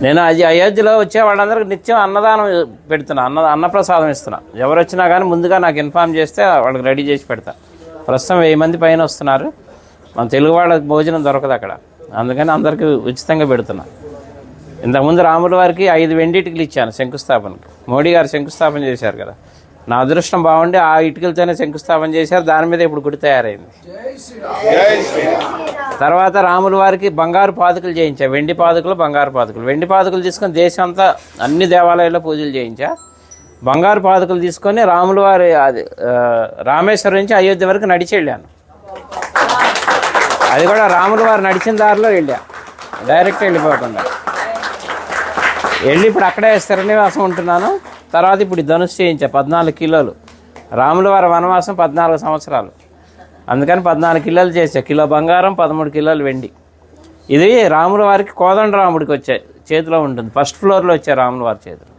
నేను అది అయోధ్యలో వచ్చే వాళ్ళందరికీ నిత్యం అన్నదానం పెడుతున్నా, అన్నప్రసాదం ఇస్తున్నా. ఎవరు వచ్చినా కానీ ముందుగా నాకు ఇన్ఫామ్ చేస్తే వాళ్ళకి రెడీ చేసి పెడతా. ప్రస్తుతం 1000 మంది పైన వస్తున్నారు. మన తెలుగు వాళ్ళకి భోజనం దొరకదు అక్కడ, అందుకని అందరికీ ఉచితంగా పెడుతున్నా. ఇంతకుముందు రాముల వారికి 5 వెండి ఇటుకలు ఇచ్చాను శంకుస్థాపనకి. మోడీ గారు శంకుస్థాపన చేశారు కదా, నా అదృష్టం బాగుండి ఆ ఇటుకలతోనే శంకుస్థాపన చేశారు. దాని మీద ఇప్పుడు గుడి తయారైంది. తర్వాత రాముల వారికి బంగారు పాదుకలు చేయించా, వెండి పాదుకలు, బంగారు పాదుకలు. వెండి పాదుకలు తీసుకొని దేశం అంతా అన్ని దేవాలయాల్లో పూజలు చేయించా. బంగారు పాదుకలు తీసుకొని రాముల వారి రామేశ్వరం నుంచి అయోధ్య వరకు నడిచి వెళ్ళాను. అది కూడా రాముల వారు నడిచిన దారిలో వెళ్ళా, డైరెక్ట్ వెళ్ళిపోకుండా వెళ్ళి ఇప్పుడు అక్కడే స్థిరనివాసం ఉంటున్నాను. తర్వాత ఇప్పుడు ధనుసు చేయించా 14 కిలోలు. రాముల వారి వనవాసం 14 సంవత్సరాలు, అందుకని 14 కిలోలు చేసా. కిలో బంగారం, 13 కిలోలు వెండి. ఇది రాముల వారికి కోదండరాముడికి వచ్చే చేతిలో ఉంటుంది, ఫస్ట్ ఫ్లోర్లో వచ్చే రాముల వారి చేతిలో.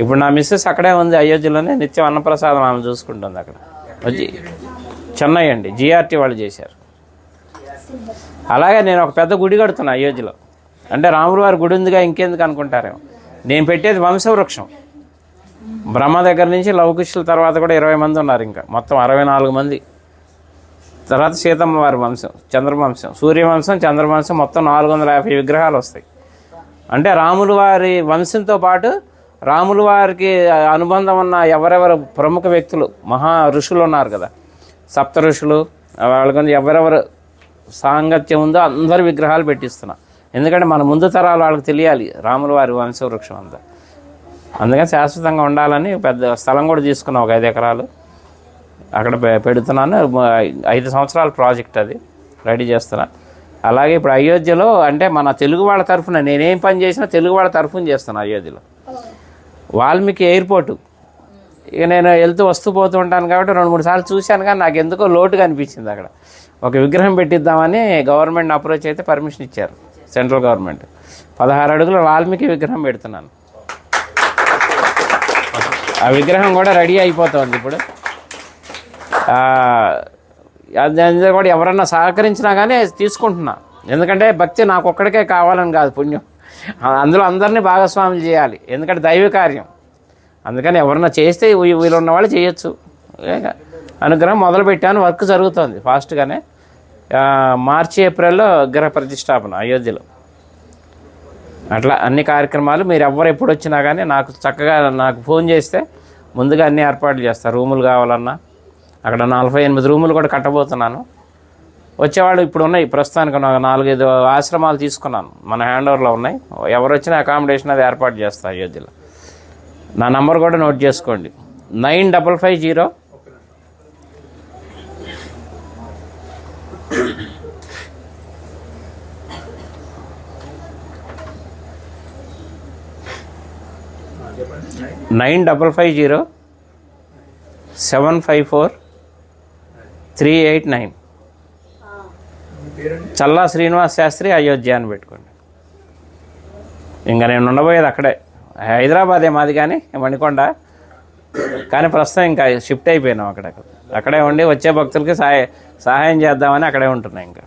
ఇప్పుడు నా మిస్సెస్ అక్కడే ఉంది అయోధ్యలోనే, నిత్యం అన్నప్రసాదం ఆమె చూసుకుంటుంది అక్కడ. వచ్చి చెన్నై అండి, జిఆర్టీ వాళ్ళు చేశారు. అలాగే నేను ఒక పెద్ద గుడి కడుతున్నా అయోధ్యలో. అంటే రాముల వారి గుడి ఉందిగా ఇంకెందుకు అనుకుంటారేమో. నేను పెట్టేది వంశవృక్షం. బ్రహ్మ దగ్గర నుంచి లవకుశుల తర్వాత కూడా 20 మంది ఉన్నారు, ఇంకా మొత్తం 64 మంది. తర్వాత సీతమ్మ వారి వంశం, చంద్రవంశం, సూర్యవంశం, చంద్రవంశం, మొత్తం 450 విగ్రహాలు వస్తాయి. అంటే రాముల వారి వంశంతో పాటు రాముల వారికి అనుబంధం ఉన్న ఎవరెవరు ప్రముఖ వ్యక్తులు, మహా ఋషులు ఉన్నారు కదా, సప్త ఋషులు, వాళ్ళకి ఎవరెవరు సాంగత్యం ఉందో అందరి విగ్రహాలు పెట్టిస్తున్నా. ఎందుకంటే మన ముందు తరాలు వాళ్ళకి తెలియాలి రాముల వారి వంశవృక్షం అంతా. అందుకని శాశ్వతంగా ఉండాలని పెద్ద స్థలం కూడా తీసుకున్నా, ఒక 5 ఎకరాలు అక్కడ పెడుతున్నాను. 5 సంవత్సరాల ప్రాజెక్ట్, అది రెడీ చేస్తున్నా. అలాగే ఇప్పుడు అయోధ్యలో అంటే మన తెలుగు వాళ్ళ తరఫున నేనేం పని చేసినా తెలుగు వాళ్ళ తరఫున చేస్తాను. అయోధ్యలో వాల్మీకి ఎయిర్పోర్టు, ఇక నేను వెళ్తూ వస్తూ పోతూ ఉంటాను కాబట్టి 2-3 సార్లు చూశాను, కానీ నాకు ఎందుకో లోటుగా అనిపించింది. అక్కడ ఒక విగ్రహం పెట్టిద్దామని గవర్నమెంట్ అప్రోచ్ అయితే పర్మిషన్ ఇచ్చారు, సెంట్రల్ గవర్నమెంట్. 16 అడుగుల వాల్మీకి విగ్రహం పెడుతున్నాను. ఆ విగ్రహం కూడా రెడీ అయిపోతుంది ఇప్పుడు. అది కూడా ఎవరన్నా సహకరించినా కానీ తీసుకుంటున్నా. ఎందుకంటే భక్తి నాకు ఒక్కడికే కావాలని కాదు, పుణ్యం అందులో అందరినీ భాగస్వాములు చేయాలి, ఎందుకంటే దైవ కార్యం. అందుకని ఎవరన్నా చేస్తే వీళ్ళు ఉన్న వాళ్ళు చేయొచ్చు. అనుగ్రహం మొదలుపెట్టాను, వర్క్ జరుగుతుంది ఫాస్ట్గానే. మార్చి ఏప్రిల్లో విగ్రహ ప్రతిష్టాపన అయోధ్యలో. అట్లా అన్ని కార్యక్రమాలు మీరు ఎవరు ఎప్పుడు వచ్చినా కానీ నాకు చక్కగా నాకు ఫోన్ చేస్తే ముందుగా అన్ని ఏర్పాట్లు చేస్తారు. రూములు కావాలన్నా అక్కడ 48 రూములు కూడా కట్టబోతున్నాను. వచ్చేవాళ్ళు ఇప్పుడు ఉన్నాయి, ప్రస్తుతానికి 4-5 ఆశ్రమాలు తీసుకున్నాను, మన హ్యాండ్ ఓవర్లో ఉన్నాయి. ఎవరు వచ్చినా అకామిడేషన్ అది ఏర్పాటు చేస్తారు అయోధ్యలో. నా నంబర్ కూడా నోట్ చేసుకోండి, 9550 754-389. చల్లా శ్రీనివాస్ శాస్త్రి అయోధ్య అని పెట్టుకోండి. ఇంకా నేను ఉండబోయేది అక్కడే, హైదరాబాదే మాది కానీ మణికొండ, కానీ ప్రస్తుతం ఇంకా షిఫ్ట్ అయిపోయినాం అక్కడే ఉండి వచ్చే భక్తులకి సహాయం చేద్దామని అక్కడే ఉంటున్నాయి. ఇంకా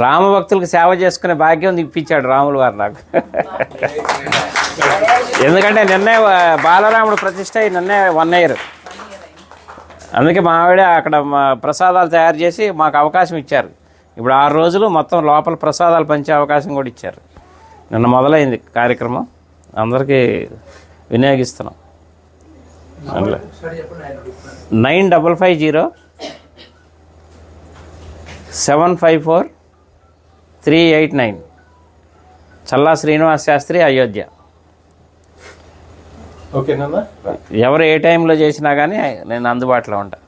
రామ భక్తులకి సేవ చేసుకునే భాగ్యం ఇప్పించాడు రాముల వారు నాకు. ఎందుకంటే నిన్నే బాలరాముడు ప్రతిష్ట నిన్నే 1 year. అందుకే మా ఆవిడ అక్కడ ప్రసాదాలు తయారు చేసి మాకు అవకాశం ఇచ్చారు. ఇప్పుడు 6 రోజులు మొత్తం లోపల ప్రసాదాలు పంచే అవకాశం కూడా ఇచ్చారు. నిన్న మొదలైంది కార్యక్రమం, అందరికీ వినియోగిస్తున్నాం. 9550-754-389. చల్లా శ్రీనివాస్ శాస్త్రి అయోధ్య. ఓకేనా? ఎవరు ఏ టైంలో చేసినా కానీ నేను అందుబాటులో ఉంటాను.